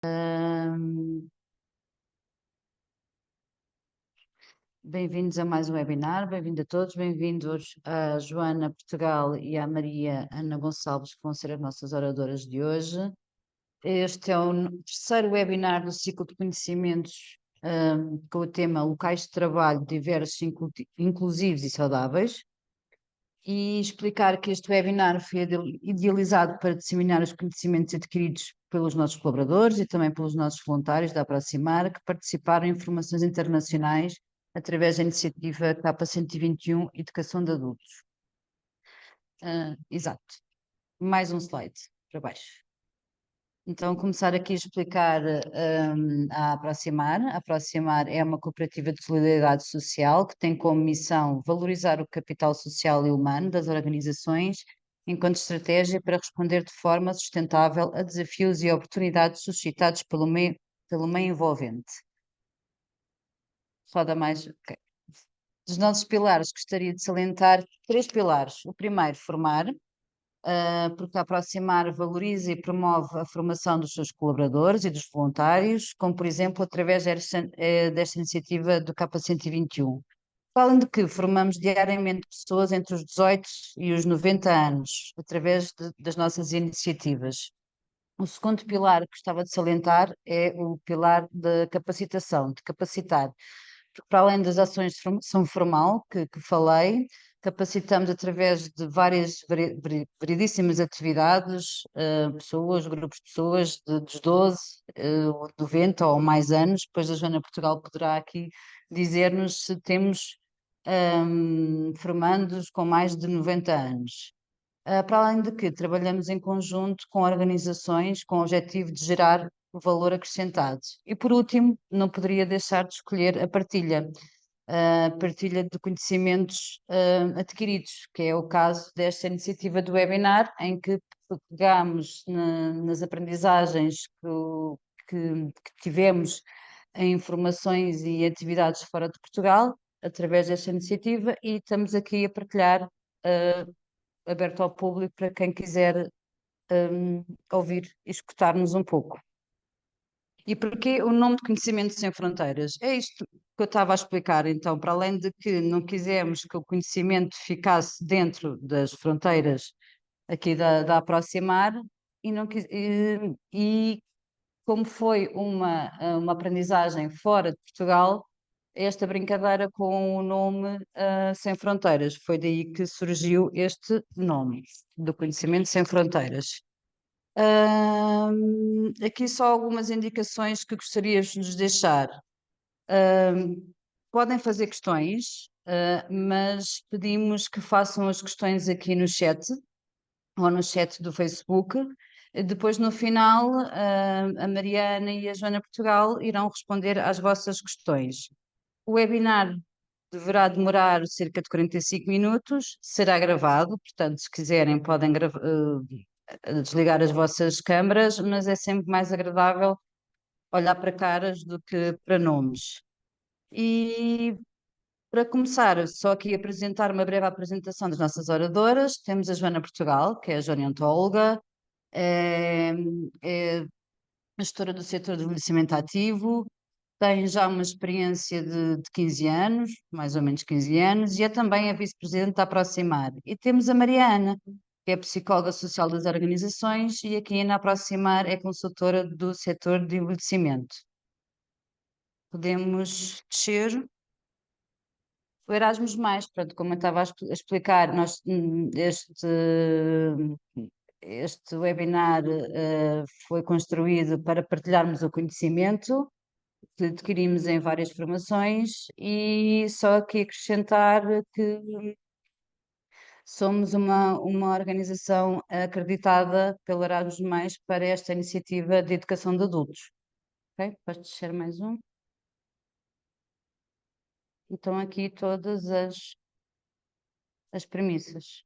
Ahm, Bem-vindos a mais um webinar, bem-vindo a todos, bem-vindos a Joana Portugal e à Maria Ana Gonçalves, que vão ser as nossas oradoras de hoje. Este é o terceiro webinar do ciclo de conhecimentos, com o tema Locais de Trabalho Diversos, Inclusivos e Saudáveis. E explicar que este webinar foi idealizado para disseminar os conhecimentos adquiridos pelos nossos colaboradores e também pelos nossos voluntários da Aproximar, que participaram em formações internacionais através da iniciativa CAPA 121, Educação de Adultos. Exato. Mais um slide para baixo. Então, começar aqui a explicar a Aproximar. A Aproximar é uma cooperativa de solidariedade social que tem como missão valorizar o capital social e humano das organizações enquanto estratégia para responder de forma sustentável a desafios e oportunidades suscitados pelo meio envolvente. Roda mais. Ok. Dos nossos pilares, gostaria de salientar três pilares. O primeiro, formar, porque a Aproximar valoriza e promove a formação dos seus colaboradores e dos voluntários, como, por exemplo, através desta iniciativa do CAPA 121. Além de que formamos diariamente pessoas entre os 18 e os 90 anos, através das nossas iniciativas. O segundo pilar que gostava de salientar é o pilar da capacitação, de capacitar, porque para além das ações de formação formal que falei, capacitamos através de várias variedíssimas atividades, pessoas, grupos de pessoas dos 12, 90 ou mais anos. Depois a Joana Portugal poderá aqui dizer-nos se temos formandos com mais de 90 anos. Para além de que trabalhamos em conjunto com organizações com o objetivo de gerar valor acrescentado. E por último, não poderia deixar de escolher a partilha de conhecimentos adquiridos, que é o caso desta iniciativa do webinar, em que pegamos nas aprendizagens que tivemos em formações e atividades fora de Portugal, através desta iniciativa, e estamos aqui a partilhar aberto ao público para quem quiser ouvir e escutar-nos um pouco. E porquê o nome de Conhecimento Sem Fronteiras? É isto que eu estava a explicar. Então, para além de que não quisemos que o conhecimento ficasse dentro das fronteiras aqui da Aproximar, e, não quis, e como foi uma aprendizagem fora de Portugal, esta brincadeira com o nome Sem Fronteiras. Foi daí que surgiu este nome, do Conhecimento Sem Fronteiras. Aqui só algumas indicações que gostaria de nos deixar. Podem fazer questões, mas pedimos que façam as questões aqui no chat ou no chat do Facebook. Depois, no final, a Mariana e a Joana Portugal irão responder às vossas questões. O webinar deverá demorar cerca de 45 minutos, será gravado, portanto, se quiserem, podem desligar as vossas câmaras, mas é sempre mais agradável olhar para caras do que para nomes. E para começar, só aqui apresentar uma breve apresentação das nossas oradoras. Temos a Joana Portugal, que é a gerontóloga, é, é gestora do setor do envelhecimento ativo, tem já uma experiência de 15 anos, mais ou menos 15 anos, e é também a vice-presidente da Aproximar. E temos a Mariana, que é psicóloga social das organizações e aqui na Aproximar é consultora do setor de envelhecimento. Podemos descer. O Erasmus+, pronto, como eu estava a explicar, este webinar foi construído para partilharmos o conhecimento que adquirimos em várias formações e só aqui acrescentar que somos uma organização acreditada pelo Erasmus+, para esta iniciativa de educação de adultos. Ok? Podes descer mais um. Então aqui todas as premissas.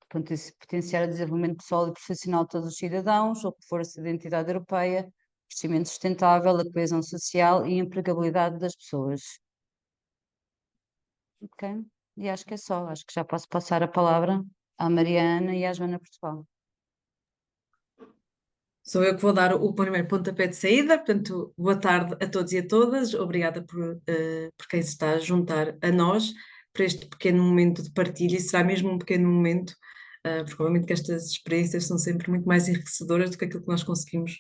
Potenciar o desenvolvimento pessoal e profissional de todos os cidadãos, o reforço da identidade europeia, crescimento sustentável, a coesão social e a empregabilidade das pessoas. Ok? E acho que é só. Acho que já posso passar a palavra à Mariana e à Joana Portugal. Sou eu que vou dar o primeiro pontapé de saída, portanto, boa tarde a todos e a todas. Obrigada por quem se está a juntar a nós para este pequeno momento de partilha, e será mesmo um pequeno momento, porque obviamente que estas experiências são sempre muito mais enriquecedoras do que aquilo que nós conseguimos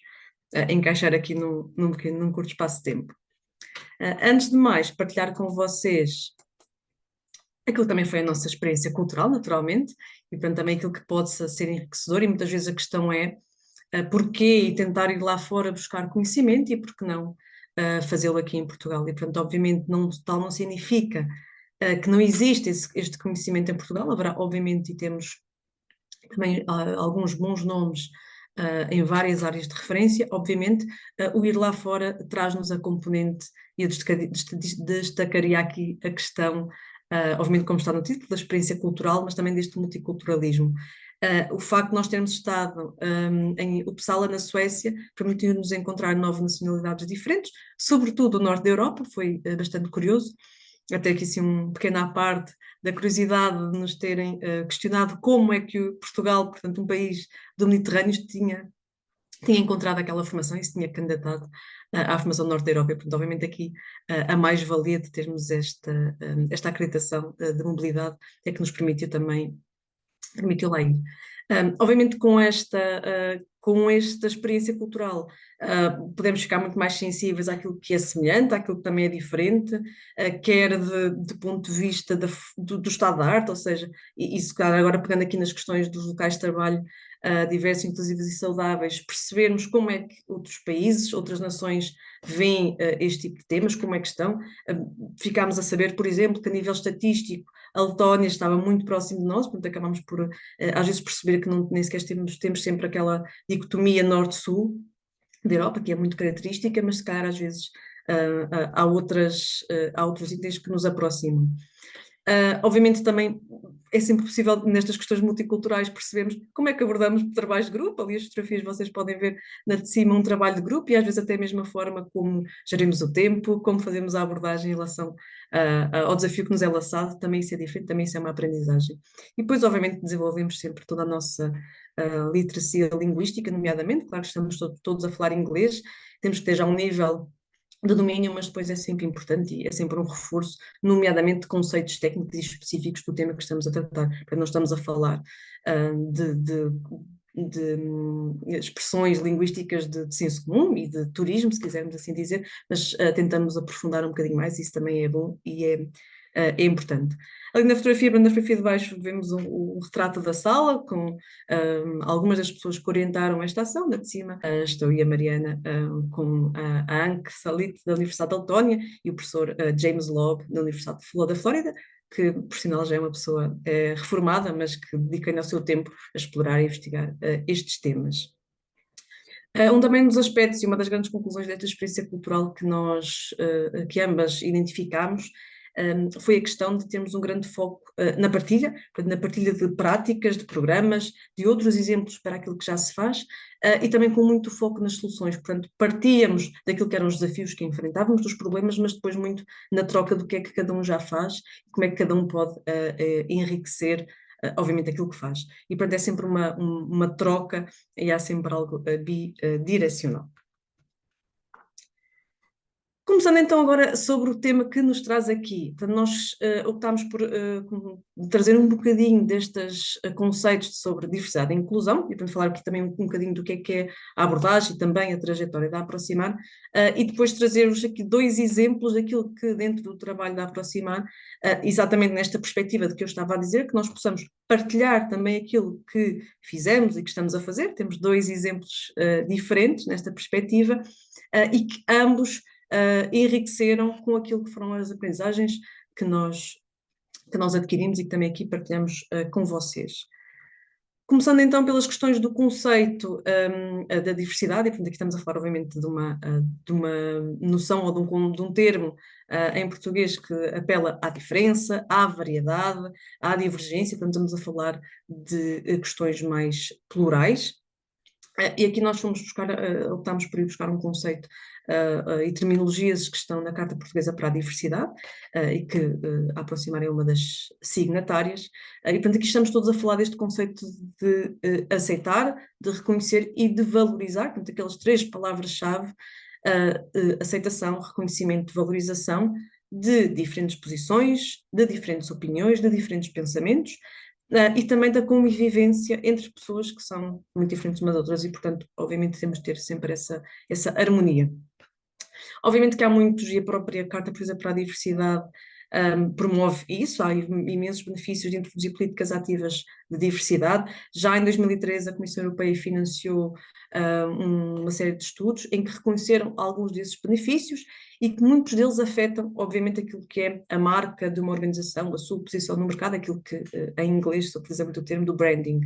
encaixar aqui num curto espaço de tempo. Antes de mais, partilhar com vocês aquilo que também foi a nossa experiência cultural, naturalmente, e portanto também aquilo que pode ser enriquecedor, e muitas vezes a questão é porquê e tentar ir lá fora buscar conhecimento e por que não fazê-lo aqui em Portugal. E portanto, obviamente, tal não significa que não existe este conhecimento em Portugal, haverá obviamente e temos também alguns bons nomes em várias áreas de referência. Obviamente, o ir lá fora traz-nos a componente, e eu destacaria aqui a questão, obviamente, como está no título, da experiência cultural, mas também deste multiculturalismo. O facto de nós termos estado em Uppsala, na Suécia, permitiu-nos encontrar 9 nacionalidades diferentes, sobretudo o norte da Europa, foi bastante curioso. Até aqui assim um pequeno à parte da curiosidade de nos terem questionado como é que Portugal, portanto um país do Mediterrâneo, tinha encontrado aquela formação e se tinha candidatado à formação do Norte da Europa. E, portanto, obviamente aqui a mais-valia de termos esta acreditação de mobilidade é que nos permitiu lá ir. Obviamente com esta experiência cultural podemos ficar muito mais sensíveis àquilo que é semelhante, àquilo que também é diferente, quer de ponto de vista do estado da arte, ou seja, e se calhar agora pegando aqui nas questões dos locais de trabalho diversos, inclusivos e saudáveis, percebermos como é que outros países, outras nações veem este tipo de temas, como é que estão. Ficámos a saber, por exemplo, que a nível estatístico a Letónia estava muito próximo de nós, portanto acabámos por às vezes perceber que nem sequer temos sempre aquela dicotomia norte-sul da Europa, que é muito característica, mas se calhar às vezes há outros itens que nos aproximam. Obviamente também é sempre possível nestas questões multiculturais percebermos como é que abordamos trabalhos de grupo. Ali as fotografias vocês podem ver na de cima um trabalho de grupo e às vezes até mesmo a forma como gerimos o tempo, como fazemos a abordagem em relação ao desafio que nos é lançado, também isso é diferente, também isso é uma aprendizagem. E depois obviamente desenvolvemos sempre toda a nossa literacia linguística, nomeadamente, claro que estamos todos a falar inglês, temos que ter já um nível de domínio, mas depois é sempre importante e é sempre um reforço, nomeadamente de conceitos técnicos e específicos do tema que estamos a tratar, porque não estamos a falar de expressões linguísticas de senso comum e de turismo, se quisermos assim dizer, mas tentamos aprofundar um bocadinho mais, isso também é bom e é importante. Ali na fotografia de baixo vemos um retrato da sala com algumas das pessoas que orientaram esta ação. Na de cima estou e a Mariana com a Anke Salit da Universidade da Letónia e o professor James Lobb da Universidade da Flórida, que por sinal já é uma pessoa reformada, mas que dedica o seu tempo a explorar e investigar estes temas. Também dos aspectos e uma das grandes conclusões desta experiência cultural que ambas identificámos, foi a questão de termos um grande foco na partilha de práticas, de programas, de outros exemplos para aquilo que já se faz, e também com muito foco nas soluções. Portanto, partíamos daquilo que eram os desafios que enfrentávamos, dos problemas, mas depois muito na troca do que é que cada um já faz, e como é que cada um pode enriquecer obviamente aquilo que faz. E portanto é sempre uma troca e há sempre algo bidirecional. Começando então agora sobre o tema que nos traz aqui. Portanto, nós optámos por trazer um bocadinho destes conceitos sobre diversidade e inclusão, e para falar aqui também um bocadinho do que é a abordagem e também a trajetória da Aproximar, e depois trazer-vos aqui 2 exemplos daquilo que dentro do trabalho da Aproximar, exatamente nesta perspectiva de que eu estava a dizer, que nós possamos partilhar também aquilo que fizemos e que estamos a fazer. Temos 2 exemplos diferentes nesta perspectiva, e que ambos enriqueceram com aquilo que foram as aprendizagens que nós adquirimos e que também aqui partilhamos com vocês. Começando então pelas questões do conceito da diversidade, e portanto aqui estamos a falar obviamente de uma noção ou de um termo em português que apela à diferença, à variedade, à divergência, portanto estamos a falar de questões mais plurais. E aqui nós fomos buscar, optámos por ir buscar um conceito e terminologias que estão na Carta Portuguesa para a Diversidade e que a Aproximar é uma das signatárias. E, portanto, aqui estamos todos a falar deste conceito de aceitar, de reconhecer e de valorizar, portanto, aquelas 3 palavras-chave, aceitação, reconhecimento, valorização de diferentes posições, de diferentes opiniões, de diferentes pensamentos, e também da convivência entre pessoas que são muito diferentes umas das outras e, portanto, obviamente temos de ter sempre essa harmonia. Obviamente que há muitos, e a própria Carta Portuguesa para a Diversidade promove isso, há imensos benefícios de introduzir políticas ativas de diversidade. Já em 2013 a Comissão Europeia financiou uma série de estudos em que reconheceram alguns desses benefícios e que muitos deles afetam, obviamente, aquilo que é a marca de uma organização, a sua posição no mercado, aquilo que em inglês se utiliza muito o termo do branding.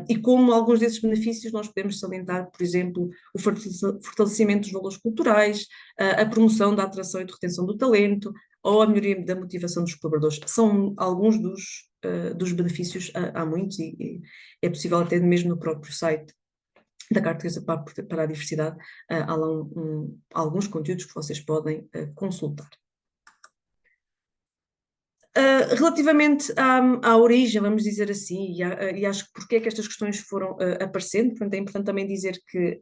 E como alguns desses benefícios nós podemos salientar, por exemplo, o fortalecimento dos valores culturais, a promoção da atração e de retenção do talento, ou a melhoria da motivação dos colaboradores. São alguns dos benefícios, há muitos, e é possível até mesmo no próprio site da Carta Portuguesa para a Diversidade, há lá alguns conteúdos que vocês podem consultar. Relativamente à origem, vamos dizer assim, e acho que porque é que estas questões foram aparecendo, portanto, é importante também dizer que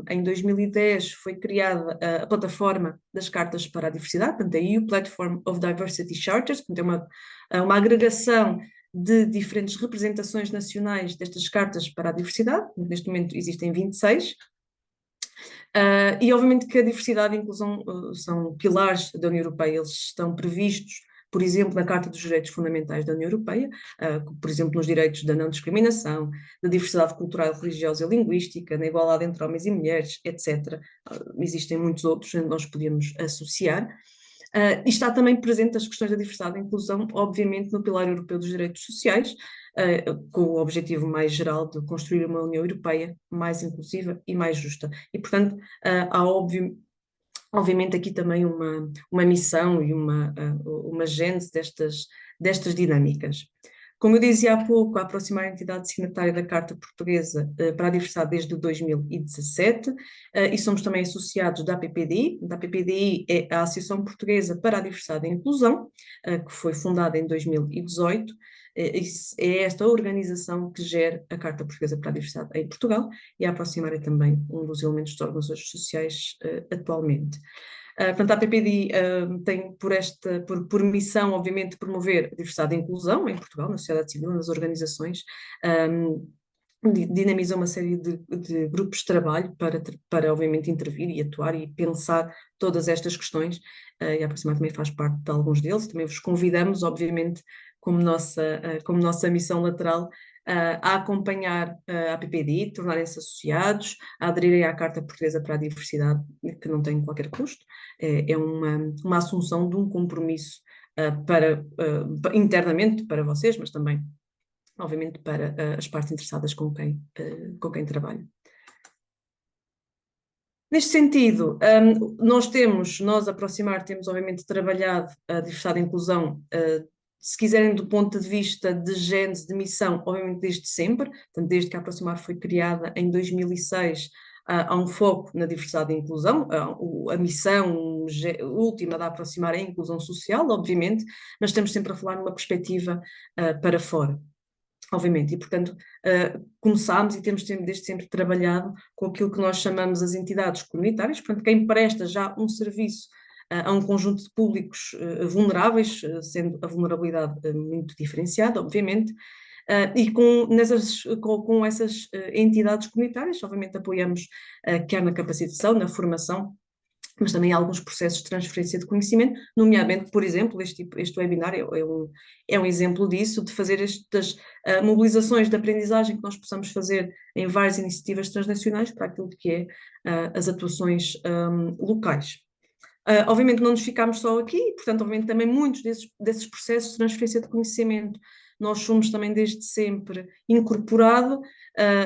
em 2010 foi criada a plataforma das cartas para a diversidade, portanto, a EU Platform of Diversity Charters, portanto, é uma agregação de diferentes representações nacionais destas cartas para a diversidade, neste momento existem 26, e obviamente que a diversidade e a inclusão são pilares da União Europeia, eles estão previstos, por exemplo, na Carta dos Direitos Fundamentais da União Europeia, por exemplo, nos direitos da não discriminação, da diversidade cultural, religiosa e linguística, na igualdade entre homens e mulheres, etc. Existem muitos outros onde nós podemos associar. E está também presente as questões da diversidade e inclusão, obviamente, no Pilar Europeu dos Direitos Sociais, com o objetivo mais geral de construir uma União Europeia mais inclusiva e mais justa. E, portanto, há obviamente aqui também uma missão e uma gênese destas dinâmicas. Como eu dizia há pouco, a Aproximar a entidade signatária da Carta Portuguesa para a Diversidade desde 2017 e somos também associados da APPDI. A APPDI é a Associação Portuguesa para a Diversidade e a Inclusão, que foi fundada em 2018. É esta organização que gera a Carta Portuguesa para a Diversidade em Portugal e a Aproximar é também um dos elementos das organizações sociais atualmente. Portanto, a APPDI tem por missão, obviamente, promover a diversidade e a inclusão em Portugal, na sociedade civil, nas organizações, dinamiza uma série de grupos de trabalho para, obviamente, intervir e atuar e pensar todas estas questões, e a Aproximar também faz parte de alguns deles. Também vos convidamos, obviamente, como nossa missão lateral, a acompanhar a APPDI, tornarem-se associados, a aderirem à Carta Portuguesa para a Diversidade, que não tem qualquer custo, é uma assunção de um compromisso internamente para vocês, mas também, obviamente, para as partes interessadas com quem trabalha. Neste sentido, nós Aproximar temos obviamente trabalhado a diversidade e inclusão, se quiserem do ponto de vista de gênese, de missão, obviamente desde sempre, portanto, desde que a Aproximar foi criada em 2006, há um foco na diversidade e inclusão, a missão última da Aproximar é a inclusão social, obviamente, mas estamos sempre a falar numa perspectiva para fora. Obviamente, e portanto começámos e temos desde sempre trabalhado com aquilo que nós chamamos as entidades comunitárias, portanto quem presta já um serviço a um conjunto de públicos vulneráveis, sendo a vulnerabilidade muito diferenciada, obviamente, e com essas entidades comunitárias, obviamente apoiamos quer na capacitação, na formação, mas também há alguns processos de transferência de conhecimento, nomeadamente, por exemplo, este webinar é um exemplo disso, de fazer estas mobilizações de aprendizagem que nós possamos fazer em várias iniciativas transnacionais para aquilo que é as atuações locais. Obviamente não nos ficamos só aqui, portanto, obviamente também muitos desses processos de transferência de conhecimento nós somos também desde sempre incorporado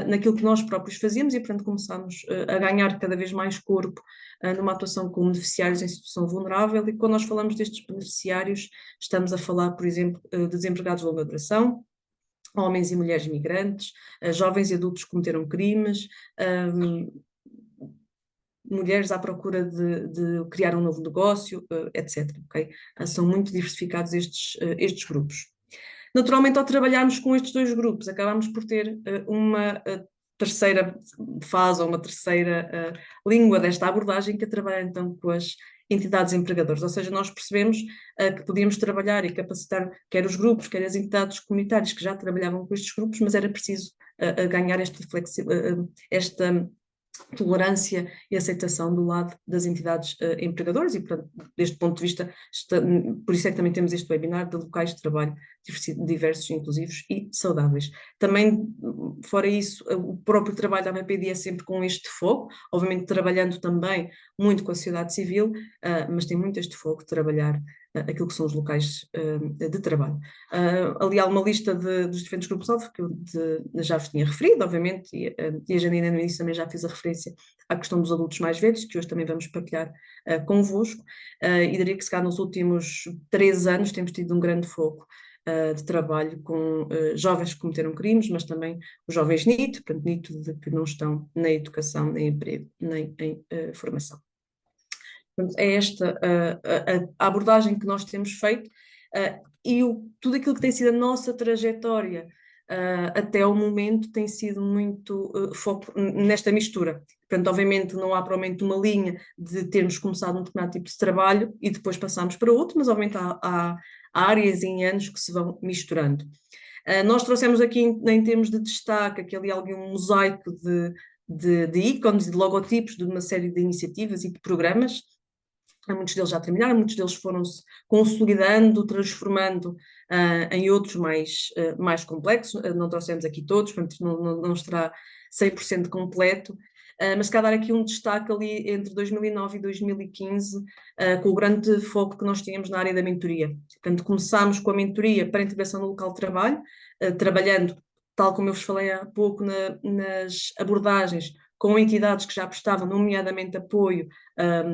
naquilo que nós próprios fazíamos e, portanto, começamos a ganhar cada vez mais corpo numa atuação com beneficiários em situação vulnerável e quando nós falamos destes beneficiários estamos a falar, por exemplo, de desempregados de longa duração, homens e mulheres migrantes, jovens e adultos que cometeram crimes, mulheres à procura de criar um novo negócio, etc. Okay? São muito diversificados estes grupos. Naturalmente, ao trabalharmos com estes dois grupos, acabamos por ter uma terceira fase ou uma terceira língua desta abordagem, que é trabalhar então com as entidades empregadoras, ou seja, nós percebemos que podíamos trabalhar e capacitar quer os grupos, quer as entidades comunitárias que já trabalhavam com estes grupos, mas era preciso ganhar esta tolerância e aceitação do lado das entidades empregadoras e, portanto, deste ponto de vista, por isso é que também temos este webinar de locais de trabalho diversos, inclusivos e saudáveis. Também, fora isso, o próprio trabalho da ABPD é sempre com este foco, obviamente trabalhando também muito com a sociedade civil, mas tem muito este foco de trabalhar aquilo que são os locais de trabalho. Ali há uma lista dos diferentes grupos-alvo que eu já vos tinha referido, obviamente, e a Janina no início também já fez a referência à questão dos adultos mais velhos, que hoje também vamos partilhar convosco, e diria que se calhar nos últimos 3 anos temos tido um grande foco de trabalho com jovens que cometeram crimes, mas também os jovens NEET, portanto NEET de que não estão na educação, nem em emprego, nem em formação. Portanto, é esta a abordagem que nós temos feito e tudo aquilo que tem sido a nossa trajetória até o momento tem sido muito foco nesta mistura. Portanto, obviamente não há provavelmente uma linha de termos começado um determinado tipo de trabalho e depois passarmos para outro, mas obviamente há áreas em anos que se vão misturando. Nós trouxemos aqui em termos de destaque aquele algum mosaico de ícones e de logotipos de uma série de iniciativas e de programas. Muitos deles já terminaram, muitos deles foram-se consolidando, transformando em outros mais complexos. Não trouxemos aqui todos, portanto não estará 100% completo, mas se calhar dar aqui um destaque ali entre 2009 e 2015, com o grande foco que nós tínhamos na área da mentoria. Portanto, começámos com a mentoria para a integração no local de trabalho, trabalhando, tal como eu vos falei há pouco, nas abordagens com entidades que já prestavam, nomeadamente apoio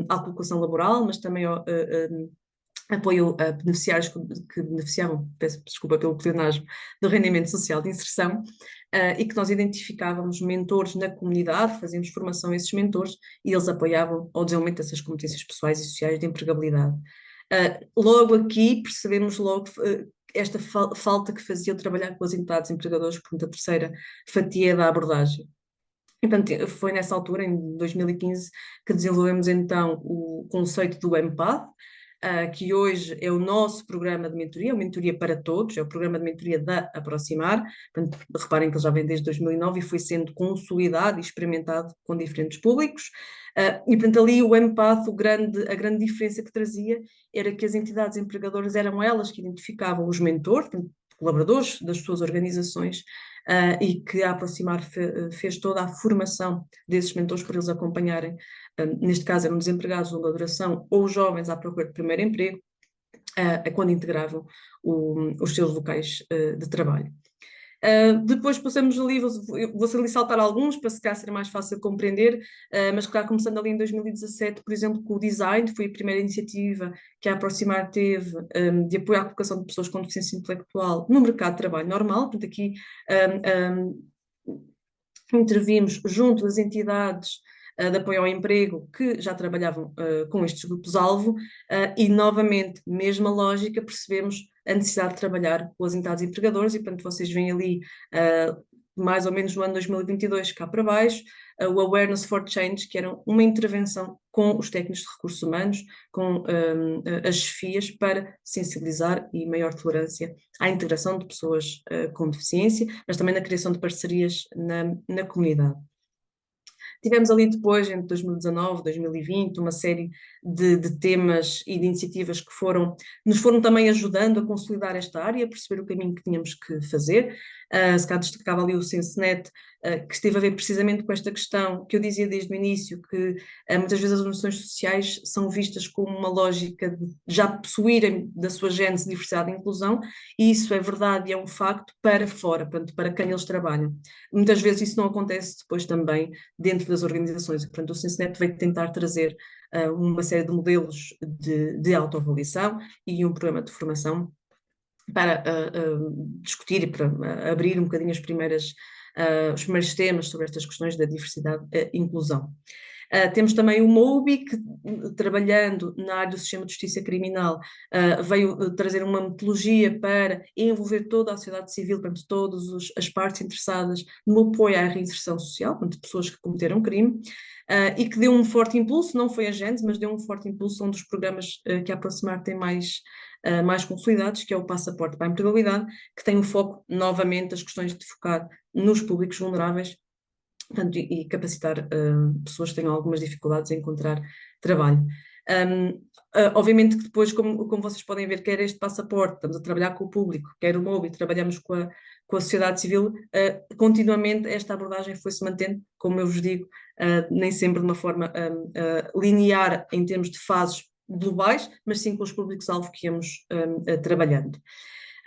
à colocação laboral, mas também apoio a beneficiários que beneficiavam, peço desculpa pelo pleonasmo, do rendimento social de inserção, e que nós identificávamos mentores na comunidade, fazíamos formação a esses mentores e eles apoiavam ao desenvolvimento dessas competências pessoais e sociais de empregabilidade. Logo aqui percebemos logo esta falta que fazia eu trabalhar com as entidades empregadoras, portanto a terceira fatia da abordagem. E, portanto, foi nessa altura, em 2015, que desenvolvemos então o conceito do EMPAD, que hoje é o nosso programa de mentoria, a Mentoria para Todos, é o programa de mentoria da Aproximar. Portanto, reparem que ele já vem desde 2009 e foi sendo consolidado e experimentado com diferentes públicos. E, portanto, ali o EMPAD, a grande diferença que trazia era que as entidades empregadoras eram elas que identificavam os mentores, portanto, colaboradores das suas organizações, e que a Aproximar fez toda a formação desses mentores para eles acompanharem, neste caso eram desempregados de longa duração ou jovens à procura de primeiro emprego, quando integravam os seus locais de trabalho. Depois passamos ali, vou ali saltar alguns para se calhar ser mais fácil de compreender, mas claro, começando ali em 2017, por exemplo, com o design, foi a primeira iniciativa que a Aproximar teve de apoio à colocação de pessoas com deficiência intelectual no mercado de trabalho normal. Portanto, aqui intervimos junto das entidades de apoio ao emprego que já trabalhavam com estes grupos-alvo e, novamente, mesma lógica, percebemos a necessidade de trabalhar com as entidades empregadoras e, portanto, vocês veem ali, mais ou menos no ano 2022, cá para baixo, o Awareness for Change, que era uma intervenção com os técnicos de recursos humanos, com as chefias, para sensibilizar e maior tolerância à integração de pessoas com deficiência, mas também na criação de parcerias na comunidade. Tivemos ali depois, entre 2019 e 2020, uma série de temas e de iniciativas que nos foram também ajudando a consolidar esta área, a perceber o caminho que tínhamos que fazer. Se calhar destacava ali o SenseNet, que esteve a ver precisamente com esta questão que eu dizia desde o início, que muitas vezes as organizações sociais são vistas como uma lógica de já possuírem da sua gênese diversidade e inclusão, e isso é verdade e é um facto para fora, portanto, para quem eles trabalham. Muitas vezes isso não acontece depois também dentro das organizações. Portanto, o SenseNet veio tentar trazer uma série de modelos de autoavaliação e um programa de formação para discutir e para abrir um bocadinho os primeiros temas sobre estas questões da diversidade e inclusão. Temos também o MOBI, que, trabalhando na área do sistema de justiça criminal, veio trazer uma metodologia para envolver toda a sociedade civil, portanto, todas as partes interessadas no apoio à reinserção social, portanto, pessoas que cometeram crime, e que deu um forte impulso, não foi a Gênese, mas deu um forte impulso a um dos programas que a Aproximar tem mais consolidados, que é o Passaporte para a Empregabilidade, que tem o foco, novamente, as questões de focar nos públicos vulneráveis, portanto, e capacitar pessoas que tenham algumas dificuldades em encontrar trabalho. Obviamente que depois, como vocês podem ver, quer este passaporte, estamos a trabalhar com o público, quer o MOBI, trabalhamos com a sociedade civil, continuamente esta abordagem foi-se mantendo, como eu vos digo, nem sempre de uma forma linear em termos de fases globais, mas sim com os públicos-alvo que íamos trabalhando.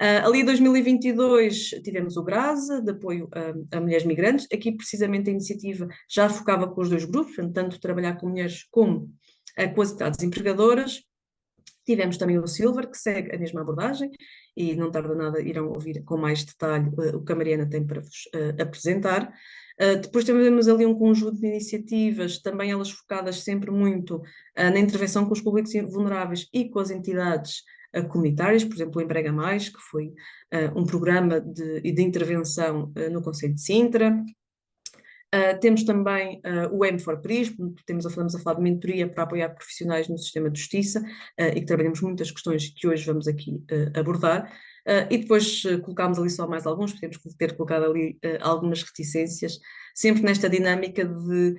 Ali em 2022 tivemos o GRASA, de apoio a mulheres migrantes. Aqui precisamente a iniciativa já focava com os dois grupos, tanto trabalhar com mulheres como com as entidades empregadoras. Tivemos também o Silver, que segue a mesma abordagem, e não tarda nada irão ouvir com mais detalhe o que a Mariana tem para vos apresentar. Depois temos ali um conjunto de iniciativas, também elas focadas sempre muito na intervenção com os públicos vulneráveis e com as entidades comunitárias, por exemplo, o Emprega Mais, que foi um programa de intervenção no Conselho de Sintra. Temos também o M4PRIS, falamos a falar de mentoria para apoiar profissionais no sistema de justiça e que trabalhamos muitas questões que hoje vamos aqui abordar. E depois colocámos ali só mais alguns, podemos ter colocado ali algumas reticências, sempre nesta dinâmica de,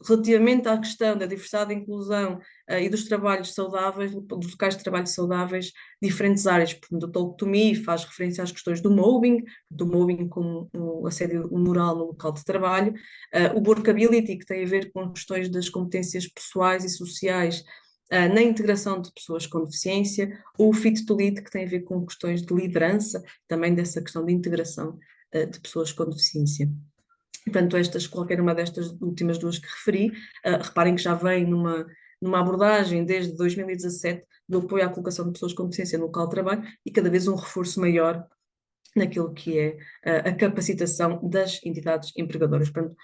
relativamente à questão da diversidade e inclusão e dos trabalhos saudáveis, dos locais de trabalho saudáveis, diferentes áreas. Portanto, o Talk to Me faz referência às questões do mobbing como um assédio moral no local de trabalho, o Workability, que tem a ver com questões das competências pessoais e sociais na integração de pessoas com deficiência, o Fit to Lead, que tem a ver com questões de liderança, também dessa questão de integração de pessoas com deficiência. Portanto, qualquer uma destas últimas duas que referi, reparem que já vem numa abordagem desde 2017 do apoio à colocação de pessoas com deficiência no local de trabalho e cada vez um reforço maior naquilo que é a capacitação das entidades empregadoras. Portanto,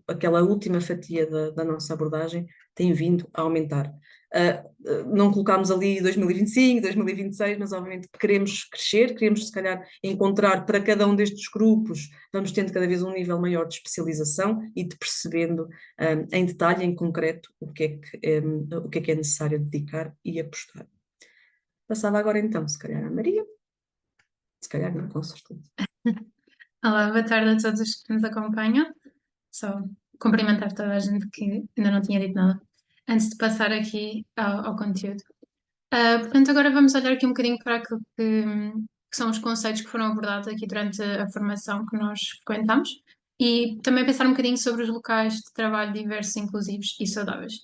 aquela última fatia da nossa abordagem tem vindo a aumentar. Não colocámos ali 2025, 2026, mas obviamente queremos crescer, queremos se calhar encontrar para cada um destes grupos, vamos tendo cada vez um nível maior de especialização e de percebendo em detalhe, em concreto, o que é necessário dedicar e apostar. Passava agora então, se calhar, à Maria. Se calhar não, com certeza. Olá, boa tarde a todos os que nos acompanham. Só cumprimentar toda a gente que ainda não tinha dito nada, antes de passar aqui ao conteúdo. Portanto, agora vamos olhar aqui um bocadinho para aquilo que são os conceitos que foram abordados aqui durante a formação que nós frequentamos e também pensar um bocadinho sobre os locais de trabalho diversos, inclusivos e saudáveis.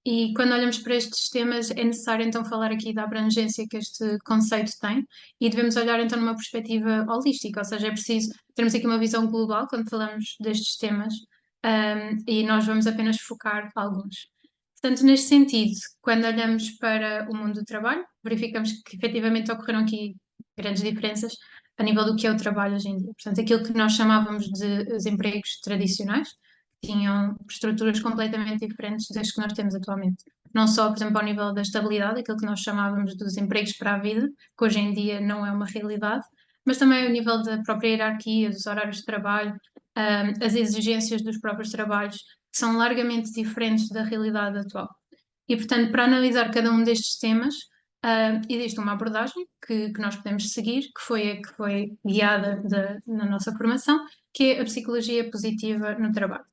E quando olhamos para estes temas, é necessário então falar aqui da abrangência que este conceito tem e devemos olhar então numa perspectiva holística, ou seja, é preciso termos aqui uma visão global quando falamos destes temas, e nós vamos apenas focar alguns. Portanto, neste sentido, quando olhamos para o mundo do trabalho, verificamos que efetivamente ocorreram aqui grandes diferenças a nível do que é o trabalho hoje em dia. Portanto, aquilo que nós chamávamos de os empregos tradicionais tinham estruturas completamente diferentes das que nós temos atualmente. Não só, por exemplo, ao nível da estabilidade, aquilo que nós chamávamos dos empregos para a vida, que hoje em dia não é uma realidade, mas também ao nível da própria hierarquia, dos horários de trabalho, as exigências dos próprios trabalhos, que são largamente diferentes da realidade atual. E, portanto, para analisar cada um destes temas, existe uma abordagem que nós podemos seguir, que foi a que foi guiada na nossa formação, que é a psicologia positiva no trabalho.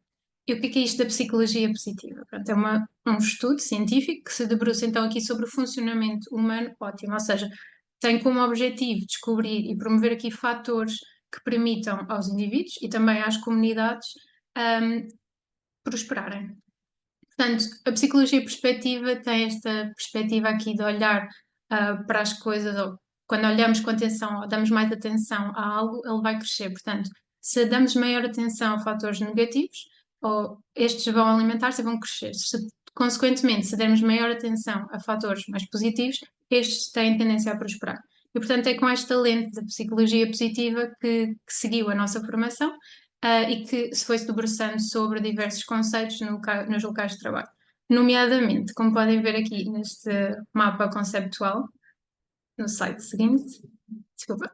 E o que é isto da psicologia positiva? Pronto, é um estudo científico que se debruça então aqui sobre o funcionamento humano ótimo, ou seja, tem como objetivo descobrir e promover aqui fatores que permitam aos indivíduos e também às comunidades prosperarem. Portanto, a psicologia perspectiva tem esta perspectiva aqui de olhar para as coisas, ou quando olhamos com atenção, ou damos mais atenção a algo, ele vai crescer. Portanto, se damos maior atenção a fatores negativos, ou estes vão alimentar-se e vão crescer. Consequentemente, se dermos maior atenção a fatores mais positivos, estes têm tendência a prosperar. E, portanto, é com esta lente da psicologia positiva que seguiu a nossa formação e que se foi-se debruçando sobre diversos conceitos nos locais de trabalho. Nomeadamente, como podem ver aqui neste mapa conceptual, no slide seguinte, desculpa.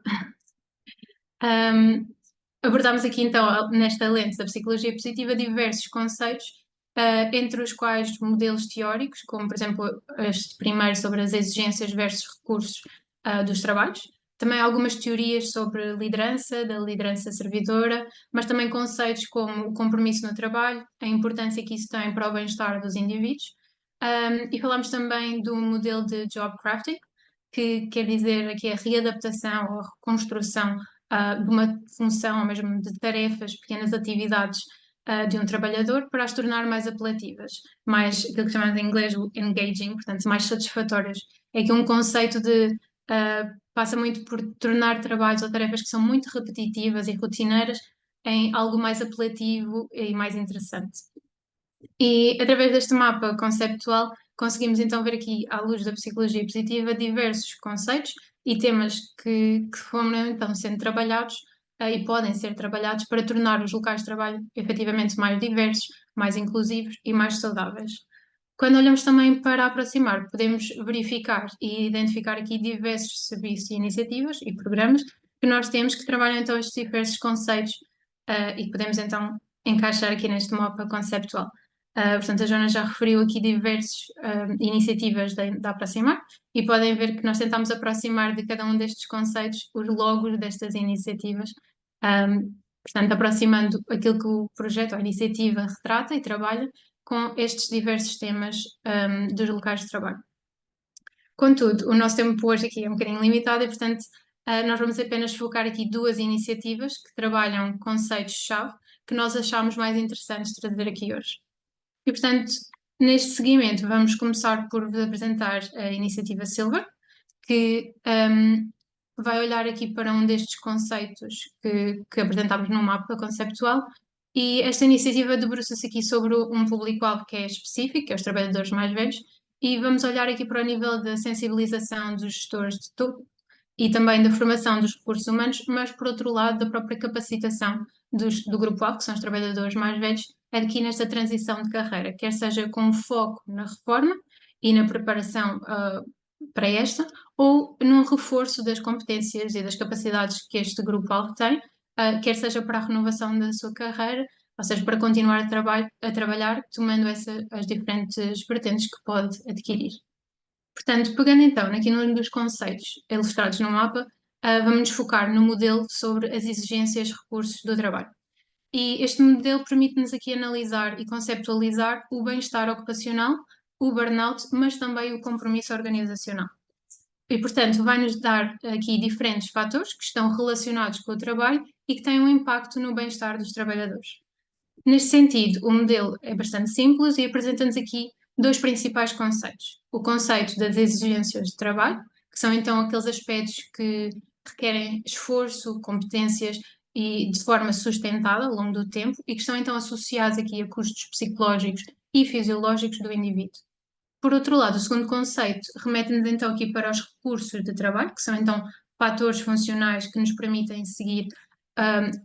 Abordámos aqui então, nesta lente da psicologia positiva, diversos conceitos, entre os quais modelos teóricos, como por exemplo este primeiro sobre as exigências versus recursos dos trabalhos, também algumas teorias sobre liderança, da liderança servidora, mas também conceitos como o compromisso no trabalho, a importância que isso tem para o bem-estar dos indivíduos. E falamos também do modelo de job crafting, que quer dizer aqui a readaptação ou a reconstrução de uma função ou mesmo de tarefas, pequenas atividades de um trabalhador para as tornar mais apelativas, mais aquilo que chamamos em inglês o engaging, portanto, mais satisfatórias. É que um conceito de passa muito por tornar trabalhos ou tarefas que são muito repetitivas e rotineiras em algo mais apelativo e mais interessante. E através deste mapa conceptual conseguimos então ver aqui, à luz da psicologia positiva, diversos conceitos e temas que foram então sendo trabalhados e podem ser trabalhados para tornar os locais de trabalho efetivamente mais diversos, mais inclusivos e mais saudáveis. Quando olhamos também para aproximar, podemos verificar e identificar aqui diversos serviços e iniciativas e programas que nós temos que trabalham então estes diversos conceitos e que podemos então encaixar aqui neste mapa conceptual. Portanto, a Joana já referiu aqui diversas iniciativas da Aproximar e podem ver que nós tentamos aproximar de cada um destes conceitos os logos destas iniciativas, portanto, aproximando aquilo que o projeto ou a iniciativa retrata e trabalha com estes diversos temas dos locais de trabalho. Contudo, o nosso tempo hoje aqui é um bocadinho limitado e, portanto, nós vamos apenas focar aqui duas iniciativas que trabalham conceitos-chave que nós achamos mais interessantes trazer aqui hoje. E, portanto, neste seguimento, vamos começar por vos apresentar a iniciativa Silver, que vai olhar aqui para um destes conceitos que apresentámos no mapa conceptual. E esta iniciativa debruça-se aqui sobre um público-alvo que é específico, que é os trabalhadores mais velhos, e vamos olhar aqui para o nível da sensibilização dos gestores de topo e também da formação dos recursos humanos, mas por outro lado da própria capacitação do grupo-alvo, que são os trabalhadores mais velhos, aqui nesta transição de carreira, quer seja com foco na reforma e na preparação para esta, ou num reforço das competências e das capacidades que este grupo-alvo tem, quer seja para a renovação da sua carreira, ou seja, para continuar a trabalhar, tomando as diferentes vertentes que pode adquirir. Portanto, pegando então aqui num dos conceitos ilustrados no mapa, vamos nos focar no modelo sobre as exigências e recursos do trabalho. E este modelo permite-nos aqui analisar e conceptualizar o bem-estar ocupacional, o burnout, mas também o compromisso organizacional. E, portanto, vai-nos dar aqui diferentes fatores que estão relacionados com o trabalho e que têm um impacto no bem-estar dos trabalhadores. Neste sentido, o modelo é bastante simples e apresenta-nos aqui dois principais conceitos. O conceito das exigências de trabalho, que são então aqueles aspectos que requerem esforço, competências e de forma sustentada ao longo do tempo e que estão então associados aqui a custos psicológicos e fisiológicos do indivíduo. Por outro lado, o segundo conceito remete-nos então aqui para os recursos de trabalho, que são então fatores funcionais que nos permitem seguir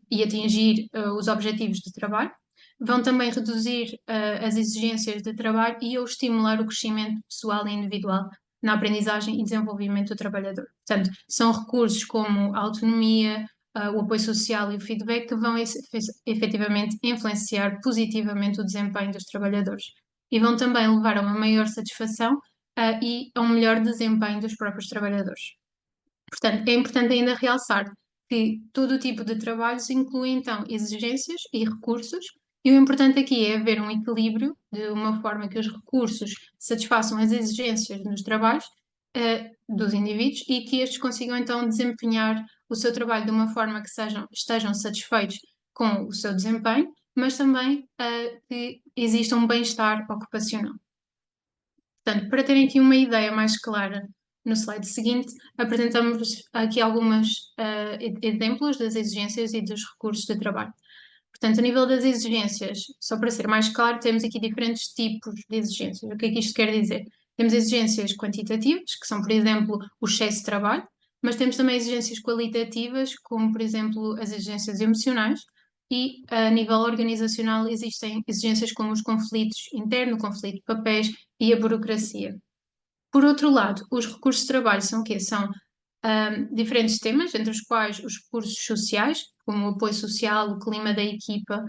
e atingir os objetivos de trabalho. Vão também reduzir as exigências de trabalho e ou estimular o crescimento pessoal e individual na aprendizagem e desenvolvimento do trabalhador. Portanto, são recursos como a autonomia, o apoio social e o feedback que vão efetivamente influenciar positivamente o desempenho dos trabalhadores e vão também levar a uma maior satisfação e a um melhor desempenho dos próprios trabalhadores. Portanto, é importante ainda realçar que todo o tipo de trabalhos inclui então exigências e recursos, e o importante aqui é haver um equilíbrio de uma forma que os recursos satisfaçam as exigências nos trabalhos dos indivíduos e que estes consigam então desempenhar o seu trabalho de uma forma que estejam satisfeitos com o seu desempenho, mas também que exista um bem-estar ocupacional. Portanto, para terem aqui uma ideia mais clara, no slide seguinte, apresentamos aqui alguns exemplos das exigências e dos recursos de trabalho. Portanto, a nível das exigências, só para ser mais claro, temos aqui diferentes tipos de exigências. O que é que isto quer dizer? Temos exigências quantitativas, que são, por exemplo, o excesso de trabalho, mas temos também exigências qualitativas, como, por exemplo, as exigências emocionais, e a nível organizacional existem exigências como os conflitos internos, o conflito de papéis e a burocracia. Por outro lado, os recursos de trabalho são o quê? São diferentes temas, entre os quais os recursos sociais, como o apoio social, o clima da equipa.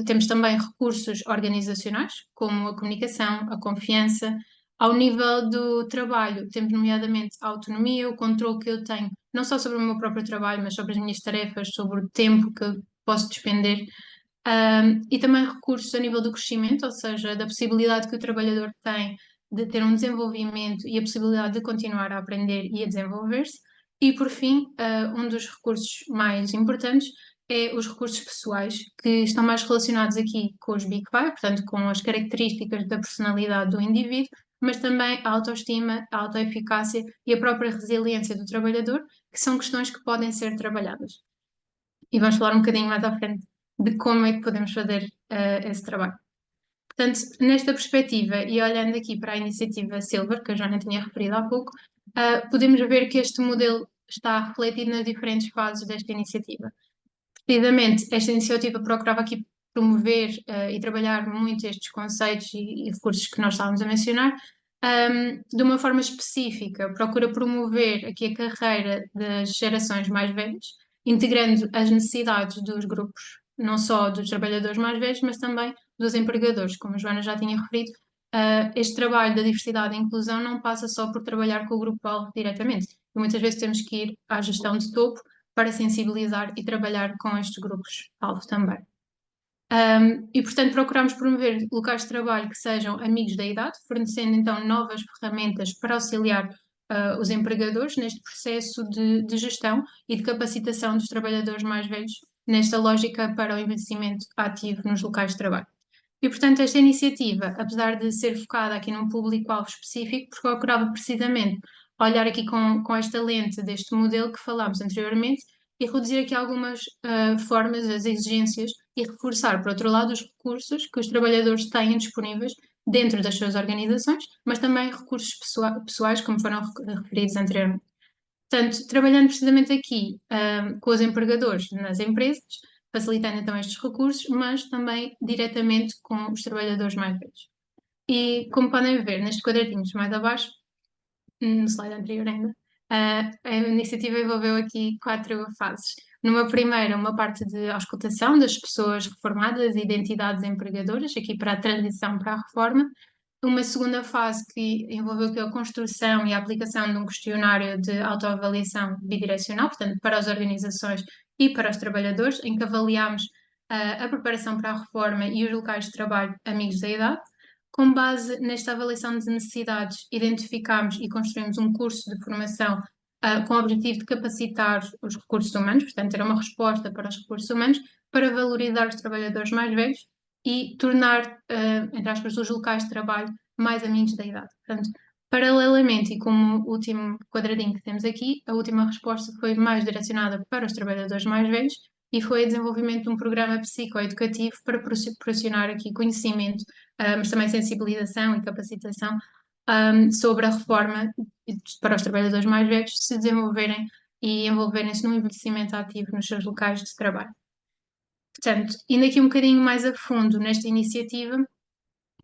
Temos também recursos organizacionais, como a comunicação, a confiança. Ao nível do trabalho, temos nomeadamente a autonomia, o controle que eu tenho, não só sobre o meu próprio trabalho, mas sobre as minhas tarefas, sobre o tempo que eu posso despender. E também recursos a nível do crescimento, ou seja, da possibilidade que o trabalhador tem de ter um desenvolvimento e a possibilidade de continuar a aprender e a desenvolver-se. E, por fim, um dos recursos mais importantes é os recursos pessoais, que estão mais relacionados aqui com os Big Five, portanto, com as características da personalidade do indivíduo, mas também a autoestima, a autoeficácia e a própria resiliência do trabalhador, que são questões que podem ser trabalhadas. E vamos falar um bocadinho mais à frente de como é que podemos fazer esse trabalho. Portanto, nesta perspectiva, e olhando aqui para a iniciativa Silver, que a Joana tinha referido há pouco, podemos ver que este modelo está refletido nas diferentes fases desta iniciativa. Precisamente, esta iniciativa procurava aqui promover e trabalhar muito estes conceitos e recursos que nós estávamos a mencionar, de uma forma específica, procura promover aqui a carreira das gerações mais velhas, integrando as necessidades dos grupos, não só dos trabalhadores mais velhos, mas também dos empregadores. Como a Joana já tinha referido, este trabalho da diversidade e inclusão não passa só por trabalhar com o grupo-alvo diretamente. E muitas vezes temos que ir à gestão de topo para sensibilizar e trabalhar com estes grupos-alvo também. E, portanto, procuramos promover locais de trabalho que sejam amigos da idade, fornecendo então novas ferramentas para auxiliar os empregadores neste processo de gestão e de capacitação dos trabalhadores mais velhos, nesta lógica para o envelhecimento ativo nos locais de trabalho. E, portanto, esta iniciativa, apesar de ser focada aqui num público-alvo específico, procurava precisamente olhar aqui com esta lente deste modelo que falámos anteriormente e reduzir aqui algumas formas, as exigências e reforçar, por outro lado, os recursos que os trabalhadores têm disponíveis dentro das suas organizações, mas também recursos pessoais, como foram referidos anteriormente. Portanto, trabalhando precisamente aqui com os empregadores nas empresas, facilitando então estes recursos, mas também diretamente com os trabalhadores mais velhos. E como podem ver nestes quadradinhos mais abaixo, no slide anterior ainda, a iniciativa envolveu aqui 4 fases. Numa primeira, uma parte de auscultação das pessoas reformadas e identidades empregadoras, aqui para a transição para a reforma. Uma segunda fase que envolveu a construção e a aplicação de um questionário de autoavaliação bidirecional, portanto, para as organizações e para os trabalhadores, em que avaliámos a preparação para a reforma e os locais de trabalho amigos da idade. Com base nesta avaliação de necessidades, identificámos e construímos um curso de formação com o objetivo de capacitar os recursos humanos, portanto, era uma resposta para os recursos humanos, para valorizar os trabalhadores mais velhos e tornar, entre aspas, os locais de trabalho mais amigos da idade. Portanto, paralelamente, e como último quadradinho que temos aqui, a última resposta foi mais direcionada para os trabalhadores mais velhos e foi o desenvolvimento de um programa psicoeducativo para proporcionar aqui conhecimento, mas também sensibilização e capacitação sobre a reforma para os trabalhadores mais velhos se desenvolverem e envolverem-se no envelhecimento ativo nos seus locais de trabalho. Portanto, indo aqui um bocadinho mais a fundo nesta iniciativa,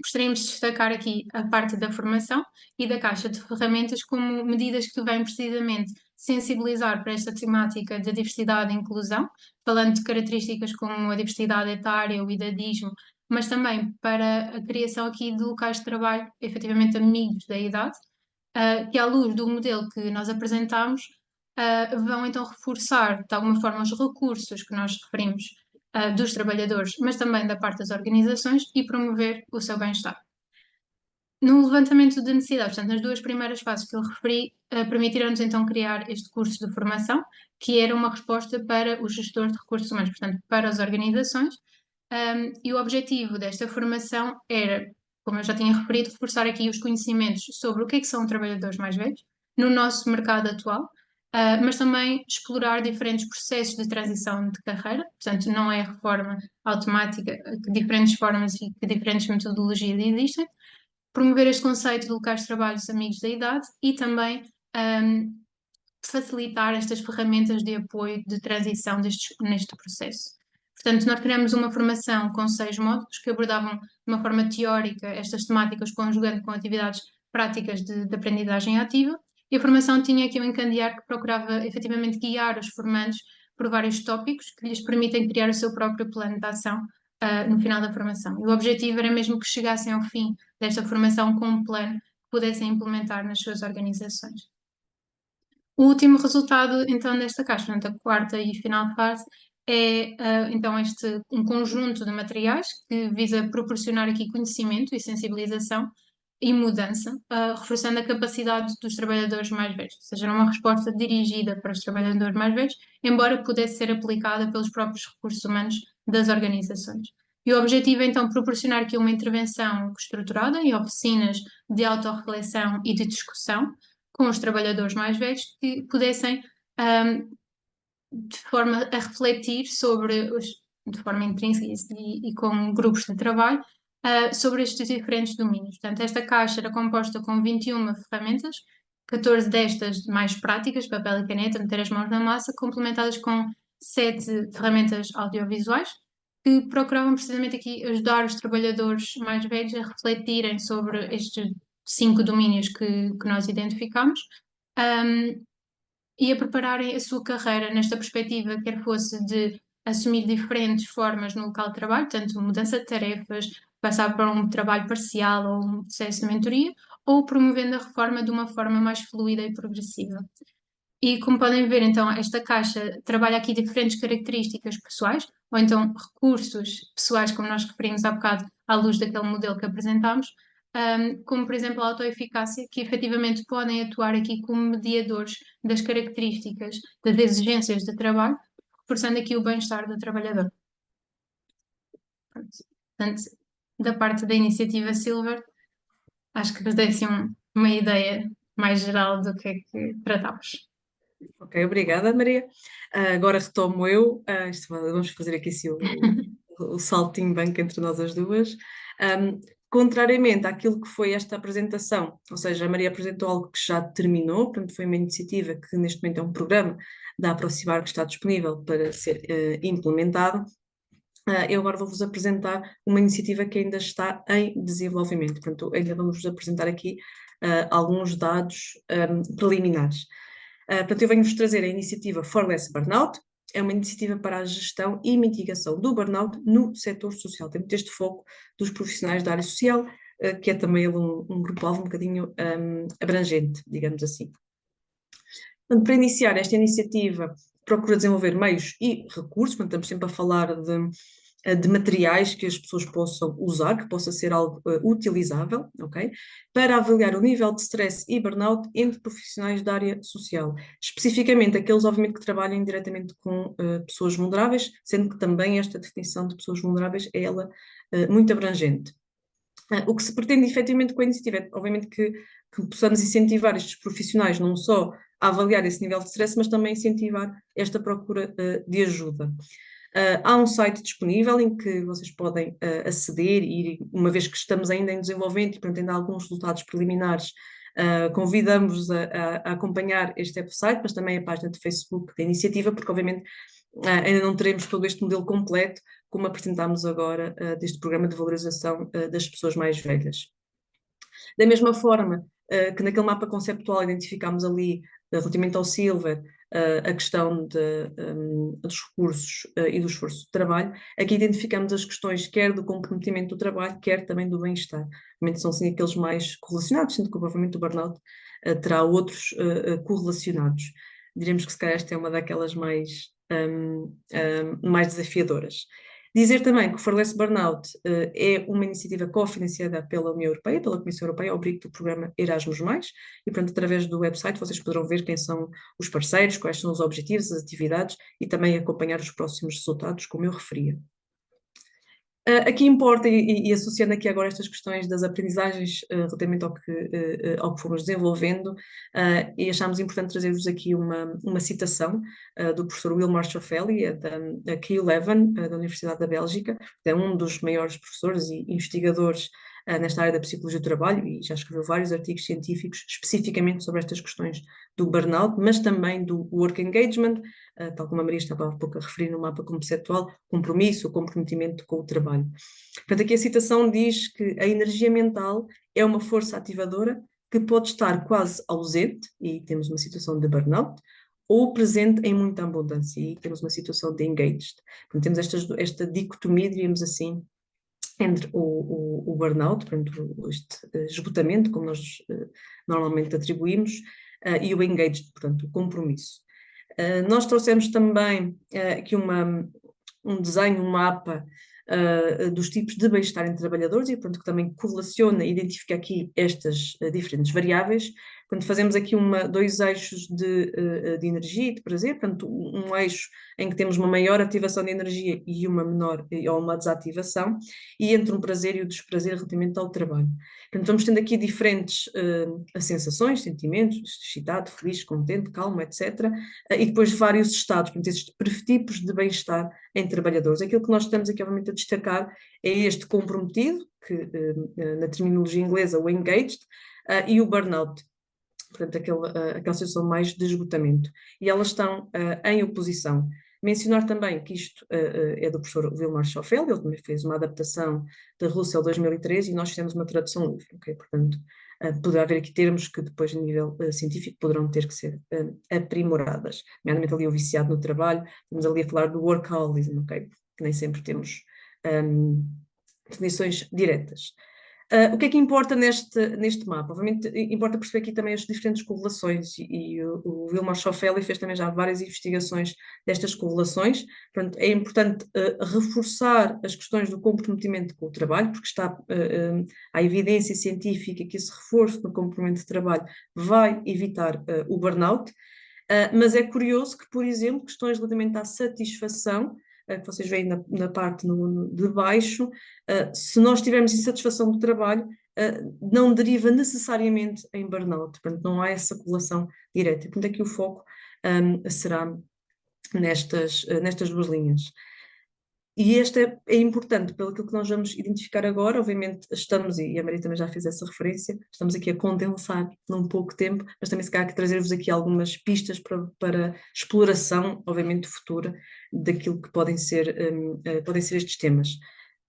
gostaríamos de destacar aqui a parte da formação e da caixa de ferramentas como medidas que vêm precisamente sensibilizar para esta temática da diversidade e inclusão, falando de características como a diversidade etária, o idadismo, mas também para a criação aqui de locais de trabalho efetivamente amigos da idade, que à luz do modelo que nós apresentámos, vão então reforçar de alguma forma os recursos que nós referimos dos trabalhadores, mas também da parte das organizações e promover o seu bem-estar. No levantamento de necessidades, portanto, nas 2 primeiras fases que eu referi, permitiram-nos então criar este curso de formação, que era uma resposta para os gestores de recursos humanos, portanto, para as organizações, e o objetivo desta formação era, como eu já tinha referido, reforçar aqui os conhecimentos sobre o que é que são trabalhadores mais velhos no nosso mercado atual, mas também explorar diferentes processos de transição de carreira, portanto, não é reforma automática, que diferentes formas e que diferentes metodologias existem, promover este conceito de locais de trabalho amigos da idade e também facilitar estas ferramentas de apoio de transição neste processo. Portanto, nós criamos uma formação com 6 módulos que abordavam de uma forma teórica estas temáticas, conjugando com atividades práticas de aprendizagem ativa, e a formação tinha aqui um encandear que procurava efetivamente guiar os formandos por vários tópicos que lhes permitem criar o seu próprio plano de ação no final da formação. E o objetivo era mesmo que chegassem ao fim desta formação com um plano que pudessem implementar nas suas organizações. O último resultado, então, desta caixa, portanto, a quarta e final fase, é, então, um conjunto de materiais que visa proporcionar aqui conhecimento e sensibilização e mudança, reforçando a capacidade dos trabalhadores mais velhos, ou seja, era uma resposta dirigida para os trabalhadores mais velhos, embora pudesse ser aplicada pelos próprios recursos humanos das organizações. E o objetivo é, então, proporcionar aqui uma intervenção estruturada em oficinas de autorreflexão e de discussão, com os trabalhadores mais velhos que pudessem, de forma a refletir de forma intrínseca e com grupos de trabalho, sobre estes diferentes domínios. Portanto, esta caixa era composta com 21 ferramentas, 14 destas mais práticas, papel e caneta, meter as mãos na massa, complementadas com 7 ferramentas audiovisuais, que procuravam precisamente aqui ajudar os trabalhadores mais velhos a refletirem sobre estes 5 domínios que nós identificamos, e a prepararem a sua carreira nesta perspectiva, quer fosse de assumir diferentes formas no local de trabalho, tanto mudança de tarefas, passar para um trabalho parcial ou um processo de mentoria, ou promovendo a reforma de uma forma mais fluida e progressiva. E como podem ver, então, esta caixa trabalha aqui diferentes características pessoais, ou então recursos pessoais, como nós referimos há bocado, à luz daquele modelo que apresentámos, como, por exemplo, a autoeficácia, que efetivamente podem atuar aqui como mediadores das características das exigências de trabalho, reforçando aqui o bem-estar do trabalhador. Portanto, da parte da iniciativa Silver, acho que vos dei assim uma ideia mais geral do que é que tratamos. Ok, obrigada, Maria. Agora retomo eu. Vamos fazer aqui assim, o saltinho banco entre nós as duas. Contrariamente àquilo que foi esta apresentação, ou seja, a Maria apresentou algo que já terminou, portanto foi uma iniciativa que neste momento é um programa da Aproximar que está disponível para ser implementado. Eu agora vou-vos apresentar uma iniciativa que ainda está em desenvolvimento, portanto ainda vamos-vos apresentar aqui alguns dados preliminares. Portanto, eu venho-vos trazer a iniciativa For Less Burnout. É uma iniciativa para a gestão e mitigação do burnout no setor social. Temos este foco dos profissionais da área social, que é também um grupo-alvo um bocadinho abrangente, digamos assim. Portanto, para iniciar esta iniciativa, procura desenvolver meios e recursos, portanto, estamos sempre a falar de materiais que as pessoas possam usar, que possa ser algo utilizável, ok? Para avaliar o nível de stress e burnout entre profissionais da área social, especificamente aqueles, obviamente, que trabalhem diretamente com pessoas vulneráveis, sendo que também esta definição de pessoas vulneráveis é ela muito abrangente. O que se pretende efetivamente com a iniciativa é, obviamente, que possamos incentivar estes profissionais não só a avaliar esse nível de stress, mas também incentivar esta procura de ajuda. Há um site disponível em que vocês podem aceder e, uma vez que estamos ainda em desenvolvimento e, portanto, ainda há alguns resultados preliminares, convidamos-vos a acompanhar este website, mas também a página de Facebook da iniciativa, porque, obviamente, ainda não teremos todo este modelo completo, como apresentámos agora deste programa de valorização das pessoas mais velhas. Da mesma forma que naquele mapa conceptual identificámos ali, relativamente ao Silver, a questão dos recursos e do esforço de trabalho, aqui identificamos as questões quer do comprometimento do trabalho, quer também do bem-estar. Realmente são sim aqueles mais correlacionados, sendo que provavelmente o burnout terá outros correlacionados. Diremos que se calhar esta é uma daquelas mais desafiadoras. Dizer também que o For Less Burnout é uma iniciativa cofinanciada pela União Europeia, pela Comissão Europeia, ao abrigo do programa Erasmus+, e portanto através do website vocês poderão ver quem são os parceiros, quais são os objetivos, as atividades e também acompanhar os próximos resultados, como eu referia. Aqui importa, e associando aqui agora estas questões das aprendizagens relativamente ao que fomos desenvolvendo, e achámos importante trazer-vos aqui uma citação do professor Will Marshall-Feli, da K11, da Universidade da Bélgica, é um dos maiores professores e investigadores nesta área da psicologia do trabalho e já escreveu vários artigos científicos especificamente sobre estas questões do burnout, mas também do work engagement, tal como a Maria estava há pouco a referir no mapa conceptual, compromisso, o comprometimento com o trabalho. Portanto, aqui a citação diz que a energia mental é uma força ativadora que pode estar quase ausente, e temos uma situação de burnout, ou presente em muita abundância, e temos uma situação de engaged. Portanto, temos esta dicotomia, diríamos assim, entre o burnout, portanto, este esgotamento, como nós normalmente atribuímos, e o engaged, portanto, o compromisso. Nós trouxemos também aqui um desenho, um mapa dos tipos de bem-estar em trabalhadores e, portanto, que também correlaciona e identifica aqui estas diferentes variáveis. Portanto, fazemos aqui dois eixos de energia e de prazer, portanto, um eixo em que temos uma maior ativação de energia e uma menor ou uma desativação, e entre um prazer e o desprazer relativamente ao trabalho. Portanto, vamos tendo aqui diferentes sensações, sentimentos, excitado, feliz, contente, calmo, etc. E depois vários estados, portanto, esses tipos de bem-estar em trabalhadores. Aquilo que nós estamos aqui, obviamente, a destacar é este comprometido, que na terminologia inglesa, o engaged, e o burnout, portanto, aquela situação mais de esgotamento. E elas estão em oposição. Mencionar também que isto é do professor Vilmar Schoffeld, ele também fez uma adaptação da Russell 2013 e nós fizemos uma tradução livre, okay? Portanto, poderá haver aqui termos que depois, a nível científico, poderão ter que ser aprimoradas. Nomeadamente ali o viciado no trabalho, estamos ali a falar do workaholism, okay? Que nem sempre temos definições diretas. O que é que importa neste mapa? Obviamente, importa perceber aqui também as diferentes correlações, e o Vilmar Schoffeld fez também já várias investigações destas correlações. Portanto, é importante reforçar as questões do comprometimento com o trabalho, porque está a evidência científica que esse reforço no comprometimento de trabalho vai evitar o burnout, mas é curioso que, por exemplo, questões relativamente à satisfação, que vocês veem na parte de baixo, se nós tivermos insatisfação do trabalho, não deriva necessariamente em burnout, portanto não há essa correlação direta. Portanto, aqui o foco será nestas duas linhas. E este é importante pelo que nós vamos identificar agora. Obviamente estamos, e a Maria também já fez essa referência, estamos aqui a condensar num pouco tempo, mas também se calhar que trazer-vos aqui algumas pistas para exploração, obviamente futura, daquilo que podem ser estes temas.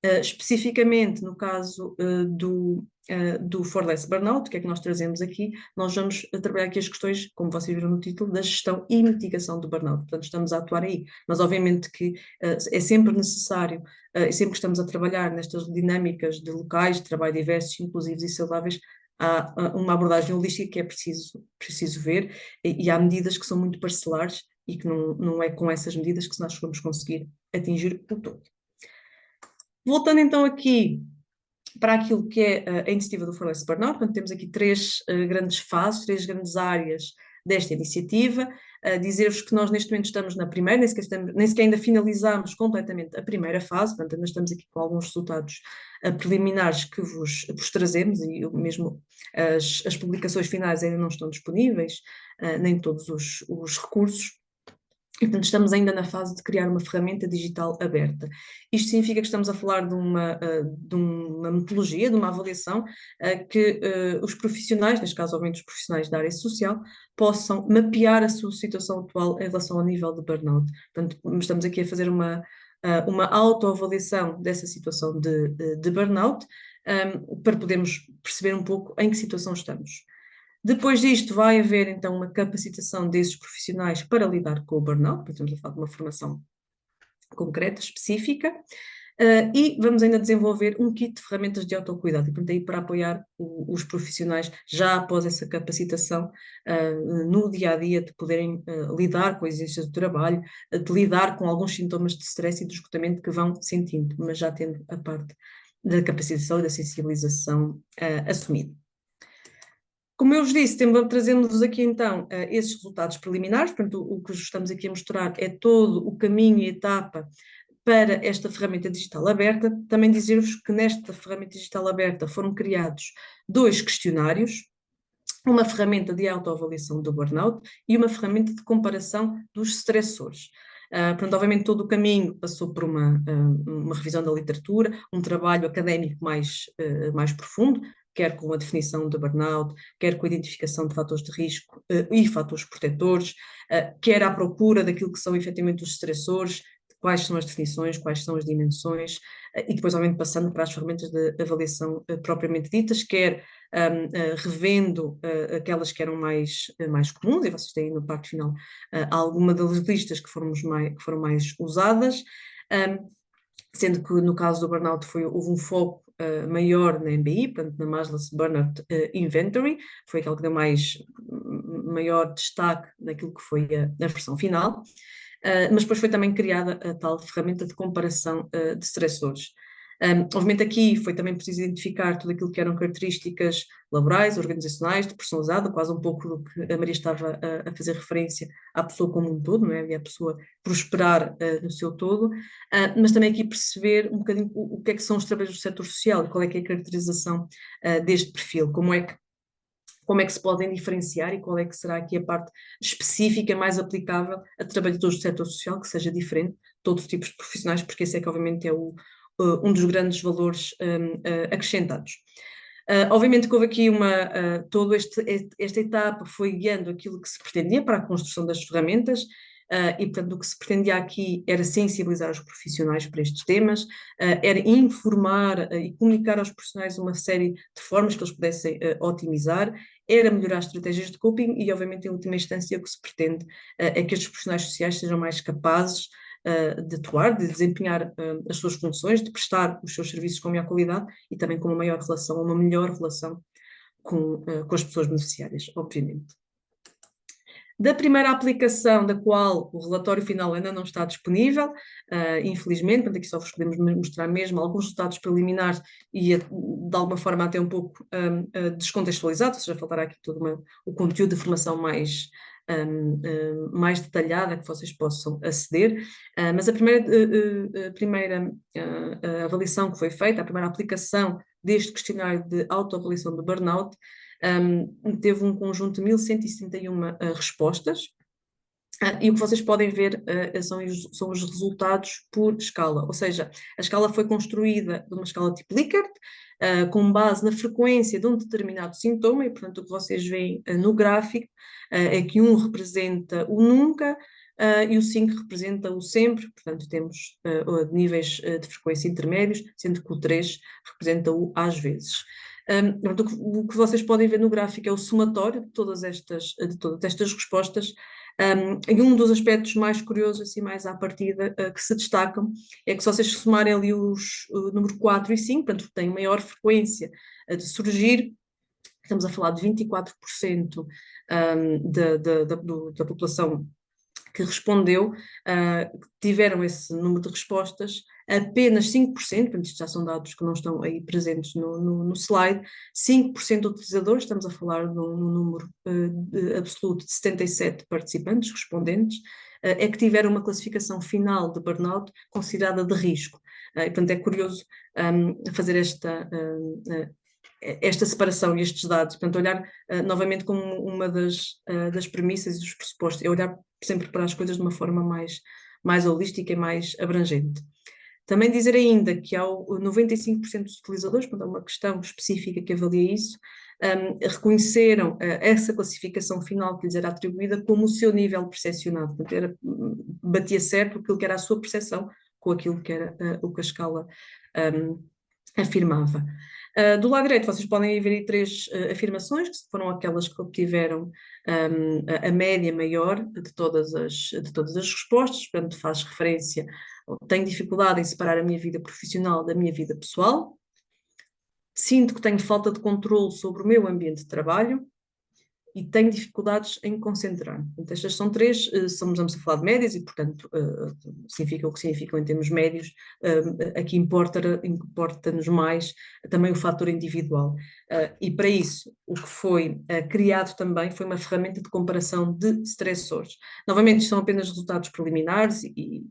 Especificamente no caso do For Less Burnout, o que é que nós trazemos aqui? Nós vamos trabalhar aqui as questões, como vocês viram no título, da gestão e mitigação do burnout. Portanto, estamos a atuar aí, mas obviamente que é sempre necessário, e sempre que estamos a trabalhar nestas dinâmicas de locais de trabalho diversos, inclusivos e saudáveis, há uma abordagem holística que é preciso ver, e há medidas que são muito parcelares e que não é com essas medidas que nós vamos conseguir atingir o todo. Voltando então aqui para aquilo que é a iniciativa do For Less Burnout, portanto, temos aqui três grandes fases, três grandes áreas desta iniciativa. Dizer-vos que nós neste momento estamos na primeira, nem sequer ainda finalizamos completamente a primeira fase, portanto ainda estamos aqui com alguns resultados preliminares que vos trazemos, e mesmo as publicações finais ainda não estão disponíveis, nem todos os recursos. E, portanto, estamos ainda na fase de criar uma ferramenta digital aberta. Isto significa que estamos a falar de uma metodologia, de uma avaliação que os profissionais, neste caso, obviamente, os profissionais da área social, possam mapear a sua situação atual em relação ao nível de burnout. Portanto, estamos aqui a fazer uma autoavaliação dessa situação de burnout, para podermos perceber um pouco em que situação estamos. Depois disto vai haver então uma capacitação desses profissionais para lidar com o burnout, estamos a falar de uma formação concreta, específica, e vamos ainda desenvolver um kit de ferramentas de autocuidado, e portanto aí para apoiar os profissionais já após essa capacitação no dia-a-dia, de poderem lidar com as exigências do trabalho, de lidar com alguns sintomas de stress e de esgotamento que vão sentindo, mas já tendo a parte da capacitação e da sensibilização assumida. Como eu vos disse, trazemos aqui então esses resultados preliminares, portanto o que estamos aqui a mostrar é todo o caminho e etapa para esta ferramenta digital aberta. Também dizer-vos que nesta ferramenta digital aberta foram criados 2 questionários, uma ferramenta de autoavaliação do burnout e uma ferramenta de comparação dos stressores. Portanto, obviamente todo o caminho passou por uma revisão da literatura, um trabalho académico mais profundo, quer com a definição de burnout, quer com a identificação de fatores de risco e fatores protetores, quer à procura daquilo que são efetivamente os estressores, quais são as definições, quais são as dimensões, e depois, obviamente, passando para as ferramentas de avaliação propriamente ditas, quer revendo aquelas que eram mais comuns, e vocês têm no parte final alguma das listas que foram mais usadas, sendo que no caso do burnout houve um foco maior na MBI, portanto na Maslow's Burnout Inventory, foi aquele que deu maior destaque naquilo que foi a versão final, mas depois foi também criada a tal ferramenta de comparação de stressores. Obviamente aqui foi também preciso identificar tudo aquilo que eram características laborais, organizacionais, de personalizado, quase um pouco do que a Maria estava a fazer referência à pessoa como um todo, não é? E a pessoa prosperar no seu todo, mas também aqui perceber um bocadinho o que é que são os trabalhos do setor social, qual é que é a caracterização deste perfil, como é que se podem diferenciar e qual é que será aqui a parte específica mais aplicável a trabalhadores do setor social, que seja diferente de todos os tipos de profissionais, porque esse é que obviamente é um dos grandes valores acrescentados. Obviamente que houve aqui toda esta etapa foi guiando aquilo que se pretendia para a construção das ferramentas, e portanto o que se pretendia aqui era sensibilizar os profissionais para estes temas, era informar e comunicar aos profissionais uma série de formas que eles pudessem otimizar, era melhorar estratégias de coping e obviamente em última instância o que se pretende é que estes profissionais sociais sejam mais capazes de atuar, de desempenhar as suas funções, de prestar os seus serviços com maior qualidade e também com uma melhor relação com as pessoas beneficiárias, obviamente. Da primeira aplicação, da qual o relatório final ainda não está disponível, infelizmente, portanto aqui só vos podemos mostrar mesmo alguns resultados preliminares e de alguma forma até um pouco descontextualizados, ou seja, faltará aqui todo o conteúdo de formação mais detalhada que vocês possam aceder, mas a primeira avaliação que foi feita, a primeira aplicação deste questionário de autoavaliação do burnout, teve um conjunto de 1171 respostas, e o que vocês podem ver são os resultados por escala, ou seja, a escala foi construída de uma escala tipo Likert, com base na frequência de um determinado sintoma, e portanto o que vocês veem no gráfico é que 1 representa o nunca, e o 5 representa o sempre, portanto temos níveis de frequência intermédios, sendo que o 3 representa o às vezes. O que vocês podem ver no gráfico é o somatório de todas estas respostas, e um dos aspectos mais curiosos, assim mais à partida, que se destacam, é que se vocês somarem ali o número 4 e 5, portanto têm maior frequência de surgir, estamos a falar de 24% da população que respondeu, tiveram esse número de respostas, apenas 5%, portanto isto já são dados que não estão aí presentes no slide, 5% de utilizadores, estamos a falar de um número absoluto de 77 participantes, respondentes, é que tiveram uma classificação final de burnout considerada de risco. E, portanto, é curioso fazer esta separação e estes dados, portanto, olhar novamente como uma das premissas e dos pressupostos, é olhar sempre para as coisas de uma forma mais holística e mais abrangente. Também dizer ainda que ao 95% dos utilizadores, quando há uma questão específica que avalia isso, reconheceram essa classificação final que lhes era atribuída como o seu nível percepcionado, portanto, batia certo aquilo que era a sua percepção com aquilo que era o que a escala afirmava. Do lado direito vocês podem ver aí 3 afirmações, que foram aquelas que obtiveram a média maior de todas as respostas, portanto faz referência, tenho dificuldade em separar a minha vida profissional da minha vida pessoal, sinto que tenho falta de controle sobre o meu ambiente de trabalho e tenho dificuldades em concentrar. Portanto, estas são 3, estamos a falar de médias e, portanto, significa o que significam em termos médios, aqui importa-nos mais também o fator individual. E para isso, o que foi criado também foi uma ferramenta de comparação de stressores. Novamente, isto são apenas resultados preliminares e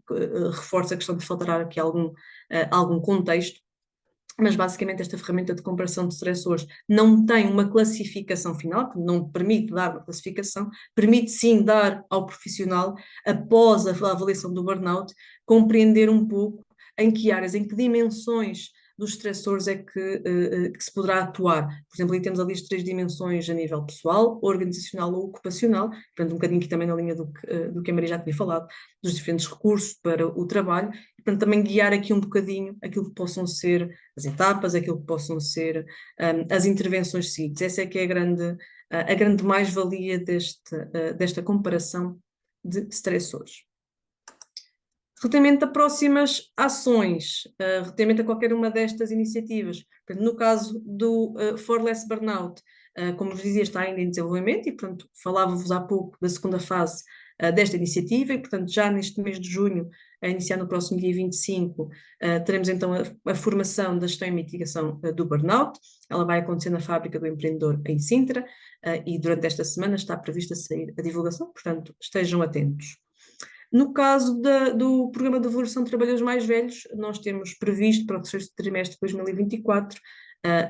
reforço a questão de faltar aqui algum contexto, mas basicamente esta ferramenta de comparação de estressores não tem uma classificação final, não permite dar uma classificação, permite sim dar ao profissional, após a avaliação do burnout, compreender um pouco em que áreas, em que dimensões dos estressores é que se poderá atuar. Por exemplo, ali temos ali as 3 dimensões a nível pessoal, organizacional ou ocupacional, portanto um bocadinho aqui também na linha do que a Maria já tinha falado, dos diferentes recursos para o trabalho, e portanto também guiar aqui um bocadinho aquilo que possam ser as etapas, aquilo que possam ser as intervenções seguintes. Essa é que é a grande mais-valia desta comparação de estressores. Relativamente a próximas ações, relativamente a qualquer uma destas iniciativas, no caso do For Less Burnout, como vos dizia, está ainda em desenvolvimento e, portanto, falava-vos há pouco da segunda fase desta iniciativa e, portanto, já neste mês de junho, a iniciar no próximo dia 25, teremos então a formação da gestão e mitigação do burnout. Ela vai acontecer na Fábrica do Empreendedor em Sintra e durante esta semana está prevista sair a divulgação, portanto, estejam atentos. No caso do Programa de Valoração de Trabalhadores Mais Velhos, nós temos previsto para o terceiro trimestre de 2024,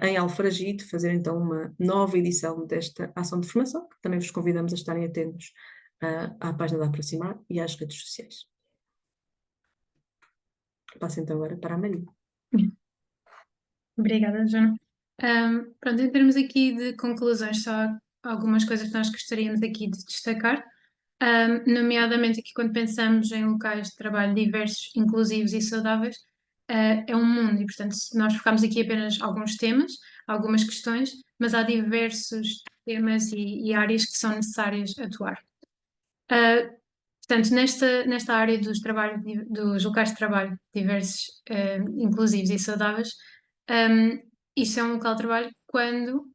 em Alfragide, fazer então uma nova edição desta ação de formação, que também vos convidamos a estarem atentos à página da Aproximar e às redes sociais. Passo então agora para a Maria. Obrigada, Joana. Pronto, em termos aqui de conclusões, só algumas coisas que nós gostaríamos aqui de destacar, nomeadamente aqui quando pensamos em locais de trabalho diversos, inclusivos e saudáveis, é um mundo e, portanto, nós focamos aqui apenas alguns temas, algumas questões, mas há diversos temas e áreas que são necessárias atuar. Portanto, nesta área dos locais de trabalho diversos, inclusivos e saudáveis, isto é um local de trabalho quando,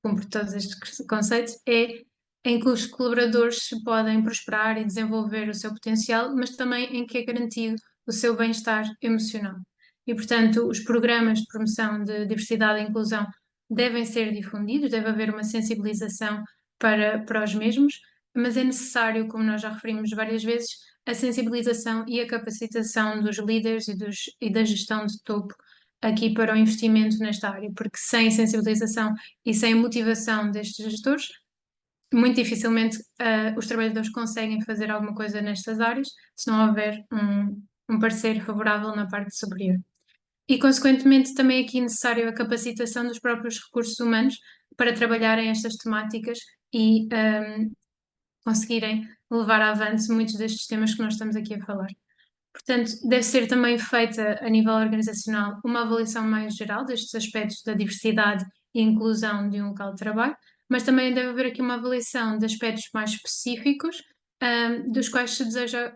cumpre todos estes conceitos, é em que os colaboradores se podem prosperar e desenvolver o seu potencial, mas também em que é garantido o seu bem-estar emocional. E, portanto, os programas de promoção de diversidade e inclusão devem ser difundidos, deve haver uma sensibilização para os mesmos, mas é necessário, como nós já referimos várias vezes, a sensibilização e a capacitação dos líderes e da gestão de topo aqui para o investimento nesta área, porque sem sensibilização e sem motivação destes gestores, muito dificilmente os trabalhadores conseguem fazer alguma coisa nestas áreas se não houver um parecer favorável na parte superior. E, consequentemente, também é aqui necessário a capacitação dos próprios recursos humanos para trabalharem estas temáticas e conseguirem levar avante muitos destes temas que nós estamos aqui a falar. Portanto, deve ser também feita a nível organizacional uma avaliação mais geral destes aspectos da diversidade e inclusão de um local de trabalho, mas também deve haver aqui uma avaliação de aspectos mais específicos dos quais se deseja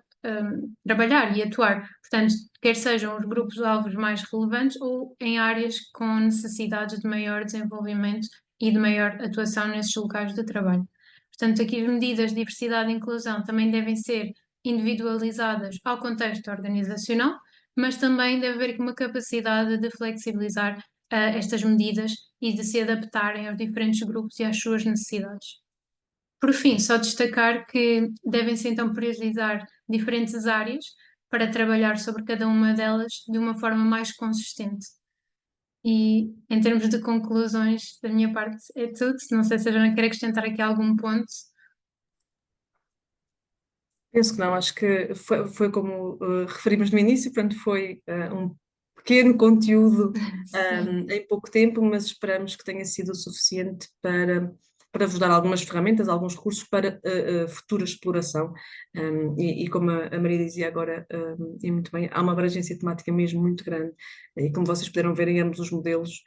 trabalhar e atuar. Portanto, quer sejam os grupos-alvos mais relevantes ou em áreas com necessidades de maior desenvolvimento e de maior atuação nesses locais de trabalho. Portanto, aqui as medidas de diversidade e inclusão também devem ser individualizadas ao contexto organizacional, mas também deve haver uma capacidade de flexibilizar estas medidas e de se adaptarem aos diferentes grupos e às suas necessidades. Por fim, só destacar que devem-se então priorizar diferentes áreas para trabalhar sobre cada uma delas de uma forma mais consistente. E em termos de conclusões, da minha parte é tudo. Não sei se a Joana quer acrescentar aqui algum ponto. Penso que não, acho que foi como referimos no início, portanto foi um pequeno conteúdo em pouco tempo, mas esperamos que tenha sido o suficiente para vos dar algumas ferramentas, alguns recursos para futura exploração. E como a Maria dizia agora, e muito bem, há uma abrangência temática mesmo muito grande, e como vocês puderam ver em ambos os modelos,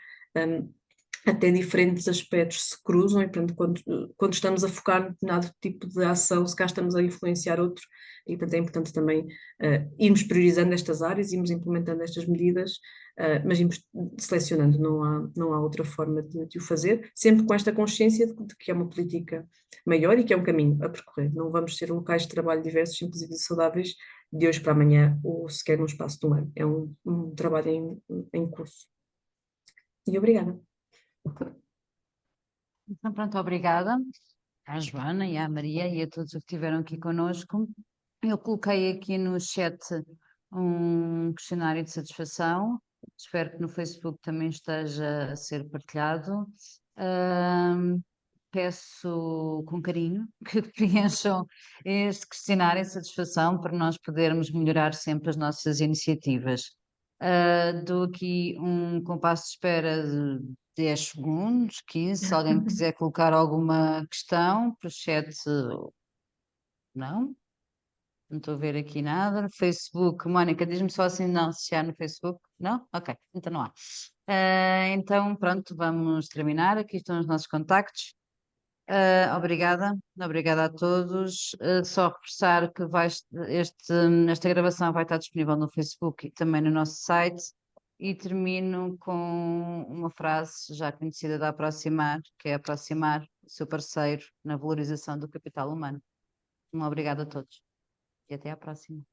até diferentes aspectos se cruzam e, portanto, quando estamos a focar em determinado tipo de ação, se cá estamos a influenciar outro, e, portanto, é importante também irmos priorizando estas áreas, irmos implementando estas medidas, mas irmos selecionando, não há outra forma de o fazer, sempre com esta consciência de que é uma política maior e que é um caminho a percorrer. Não vamos ser locais de trabalho diversos, inclusive saudáveis, de hoje para amanhã, ou sequer num espaço de um ano. É um trabalho em curso. E obrigada. Então, pronto, obrigada à Joana e à Maria e a todos que estiveram aqui connosco. Eu coloquei aqui no chat um questionário de satisfação Espero que no Facebook também esteja a ser partilhado. Ahm, Peço com carinho que preencham este questionário de satisfação para nós podermos melhorar sempre as nossas iniciativas. Dou aqui um compasso de espera de 10 segundos, 15, se alguém quiser colocar alguma questão, para o chat, não? Não estou a ver aqui nada. No Facebook, Mónica, diz-me só assim, não, se há no Facebook. Não? Ok, então não há. Então, pronto, vamos terminar. Aqui estão os nossos contactos. Obrigada, obrigada a todos. Só reforçar que esta gravação vai estar disponível no Facebook e também no nosso site. E termino com uma frase já conhecida da Aproximar, que é aproximar o seu parceiro na valorização do capital humano. Um obrigado a todos e até à próxima.